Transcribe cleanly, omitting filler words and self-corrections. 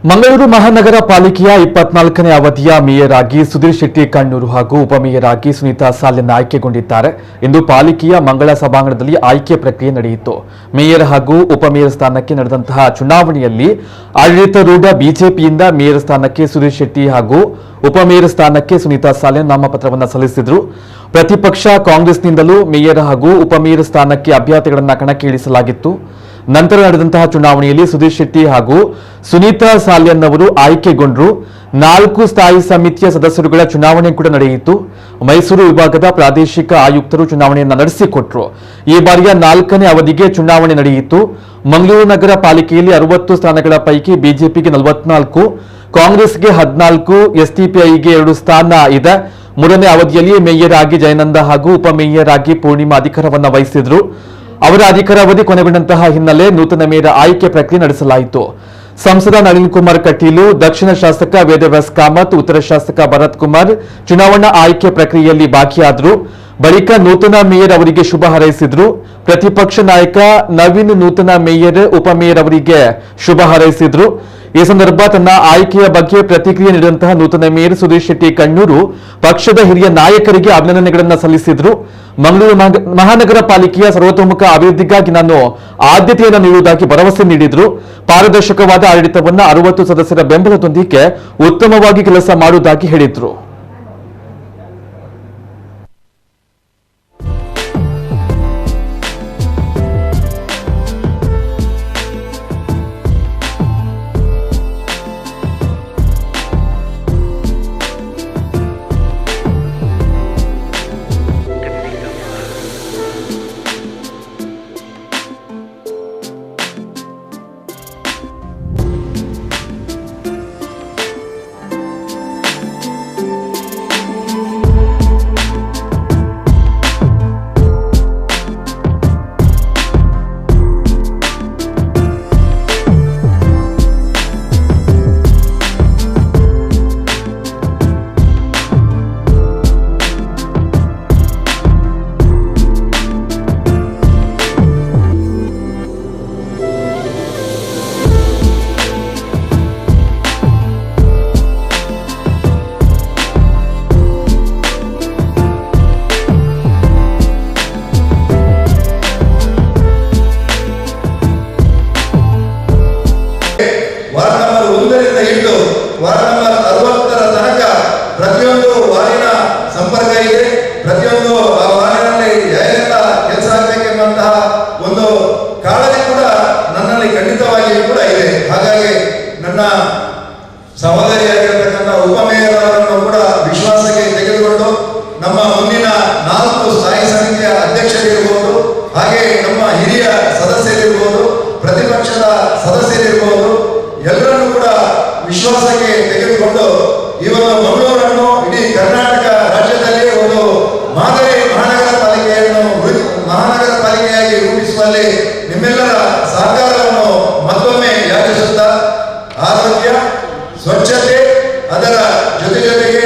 ಮಂಗಳೂರು ಮಹಾನಗರ ಪಾಲಿಕೆಯ 24ನೇ ಅವಧಿಯ ಮೇಯರ್ ಆಗಿ ಸುಧೀರ್ ಶೆಟ್ಟಿ ಕಣ್ಣೂರು ಹಾಗೂ ಉಪಮೇಯರ್ ಆಗಿ ಸುನೀತಾ ಸಾಲ್ಯನ್ ಆಯ್ಕೆಗೊಂಡಿದ್ದಾರೆ. ಇಂದು ಪಾಲಿಕೆಯ ಮಂಗಳ ಸಭಾಂಗಣದಲ್ಲಿ ಆಯ್ಕೆ ಪ್ರಕ್ರಿಯೆ ನಡೆಯಿತು. ಮೇಯರ್ ಹಾಗೂ ಉಪಮೇಯರ್ ಸ್ಥಾನಕ್ಕೆ ನಡೆದಂತಹ ಚುನಾವಣೆಯಲ್ಲಿ ಆಡಳಿತಾರೂಢ ಬಿಜೆಪಿಯಿಂದ ಮೇಯರ್ ಸ್ಥಾನಕ್ಕೆ ಸುಧೀರ್ ಶೆಟ್ಟಿ ಹಾಗೂ ಉಪಮೇಯರ್ ಸ್ಥಾನಕ್ಕೆ ಸುನೀತಾ ಸಾಲ್ಯನ್ ನಾಮಪತ್ರವನ್ನು ಸಲ್ಲಿಸಿದರು. ಪ್ರತಿಪಕ್ಷ ಕಾಂಗ್ರೆಸ್ನಿಂದಲೂ ಮೇಯರ್ ಹಾಗೂ ಉಪಮೇಯರ್ ಸ್ಥಾನಕ್ಕೆ ಅಭ್ಯರ್ಥಿಗಳನ್ನು ಕಣಕ್ಕೆ ಇಳಿಸಲಾಗಿತ್ತು. ನಂತರ ನಡೆದಂತಹ ಚುನಾವಣೆಯಲ್ಲಿ ಸುಧೀರ್ ಶೆಟ್ಟಿ ಹಾಗೂ ಸುನೀತಾ ಸಾಲ್ಯನ್ ಅವರು ಆಯ್ಕೆಗೊಂಡರು. 4 ಸ್ಥಾಯಿ ಸಮಿತಿಯ ಸದಸ್ಯರುಗಳ ಚುನಾವಣೆ ಕೂಡ ನಡೆಯಿತು. ಮೈಸೂರು ವಿಭಾಗದ ಪ್ರಾದೇಶಿಕ ಆಯುಕ್ತರು ಚುನಾವಣೆಯನ್ನು ನಡೆಸಿಕೊಟ್ಟರು. ಈ ಬಾರಿಯ 4ನೇ ಅವಧಿಗೆ ಚುನಾವಣೆ ನಡೆಯಿತು. ಮಂಗಳೂರು ನಗರ ಪಾಲಿಕೆಯಲ್ಲಿ 60 ಸ್ಥಾನಗಳ ಪೈಕಿ ಬಿಜೆಪಿಗೆ 44, ಕಾಂಗ್ರೆಸ್ಗೆ 14, ಎಸ್ಡಿಪಿಐಗೆ 2 ಸ್ಥಾನ ಇದೆ. 3ನೇ ಅವಧಿಯಲ್ಲಿ ಮೇಯರ್ ಆಗಿ ಜಯನಂದ ಹಾಗೂ ಉಪಮೇಯರ್ ಆಗಿ ಪೂರ್ಣಿಮಾ ಅಧಿಕಾರವನ್ನು ವಹಿಸಿದ್ರು. ಅವರ ಅಧಿಕಾರಾವಧಿ ಕೊನೆಗೊಂಡಂತಹ ಹಿನ್ನೆಲೆ ನೂತನ ಮೇಯರ್ ಆಯ್ಕೆ ಪ್ರಕ್ರಿಯೆ ನಡೆಸಲಾಯಿತು. ಸಂಸದ ನಳಿನ್ ಕುಮಾರ್ ಕಟೀಲು, ದಕ್ಷಿಣ ಶಾಸಕ ವೇದವ್ಯಾಸ್ ಕಾಮತ್, ಉತ್ತರ ಶಾಸಕ ಭರತ್ ಕುಮಾರ್ ಚುನಾವಣಾ ಆಯ್ಕೆ ಪ್ರಕ್ರಿಯೆಯಲ್ಲಿ ಭಾಗಿಯಾದರು. ಬಳಿಕ ನೂತನ ಮೇಯರ್ ಅವರಿಗೆ ಶುಭ ಹಾರೈಸಿದ್ರು. ಪ್ರತಿಪಕ್ಷ ನಾಯಕ ನವೀನ್ ನೂತನ ಮೇಯರ್, ಉಪಮೇಯರ್ ಅವರಿಗೆ ಶುಭ ಹಾರೈಸಿದ್ರು. ಈ ಸಂದರ್ಭ ತನ್ನ ಆಯ್ಕೆಯ ಬಗ್ಗೆ ಪ್ರತಿಕ್ರಿಯೆ ನೀಡಿದಂತಹ ನೂತನ ಮೇಯರ್ ಸುಧೀರ್ ಶೆಟ್ಟಿ ಕಣ್ಣೂರು ಪಕ್ಷದ ಹಿರಿಯ ನಾಯಕರಿಗೆ ಅಭಿನಂದನೆಗಳನ್ನು ಸಲ್ಲಿಸಿದ್ರು. ಮಂಗಳೂರು ಮಹಾನಗರ ಪಾಲಿಕೆಯ ಸರ್ವತೋಮುಖ ಅಭಿವೃದ್ಧಿಗಾಗಿ ನಾನು ಆದ್ಯತೆಯನ್ನು ನೀಡುವುದಾಗಿ ಭರವಸೆ ನೀಡಿದ್ರು. ಪಾರದರ್ಶಕವಾದ ಆಡಳಿತವನ್ನು 60 ಸದಸ್ಯರ ಬೆಂಬಲದೊಂದಿಗೆ ಉತ್ತಮವಾಗಿ ಕೆಲಸ ಮಾಡುವುದಾಗಿ ಹೇಳಿದ್ರು. ವಾರ್ಡ್ ನಂಬರ್ 60ರ ತನಕ ಪ್ರತಿಯೊಂದು ವಾರ್ಡಿನ ಸಂಪರ್ಕ ಇದೆ. ಪ್ರತಿಯೊಂದು ಆ ವಾರ್ಡಿನಲ್ಲಿ ಹೇಗೆಲ್ಲ ಕೆಲಸ ಆಗಬೇಕೆಂಬಂತಹ ಒಂದು ಕಾಳಜಿ ಕೂಡ ನನ್ನಲ್ಲಿ ಖಂಡಿತವಾಗಿಯೂ ಕೂಡ ಇದೆ. ಹಾಗಾಗಿ ನನ್ನ ಸಹೋದರಿಯಾಗಿರತಕ್ಕಂಥ ಉಪಮೇಯರ್ ಅವರನ್ನು ಕೂಡ ವಿಶ್ವಾಸಕ್ಕೆ ತೆಗೆದುಕೊಂಡು ನಮ್ಮ ಮುಂದಿನ 4 ಸ್ಥಾಯಿ ಸಮಿತಿಯ ಅಧ್ಯಕ್ಷರಿರ್ಬೋದು, ಹಾಗೆ ನಮ್ಮ ಹಿರಿಯ ಸದಸ್ಯರಿರ್ಬೋದು, ಪ್ರತಿಪಕ್ಷದ ಸದಸ್ಯರಿರ್ಬೋದು, ಎಲ್ಲರನ್ನೂ ಕೂಡ ವಿಶ್ವಾಸಕ್ಕೆ ತೆಗೆದುಕೊಂಡು ಈ ಒಂದು ಮಂಗಳೂರನ್ನು ಇಡೀ ಕರ್ನಾಟಕ ರಾಜ್ಯದಲ್ಲಿ ಒಂದು ಮಾದರಿ ಮಹಾನಗರ ಪಾಲಿಕೆಯಾಗಿ ರೂಪಿಸುವಲ್ಲಿ ನಿಮ್ಮೆಲ್ಲರ ಸಹಕಾರವನ್ನು ಮತ್ತೊಮ್ಮೆ ಯಾಚಿಸುತ್ತಾ, ಆರೋಗ್ಯ, ಸ್ವಚ್ಛತೆ, ಅದರ ಜೊತೆಗೆ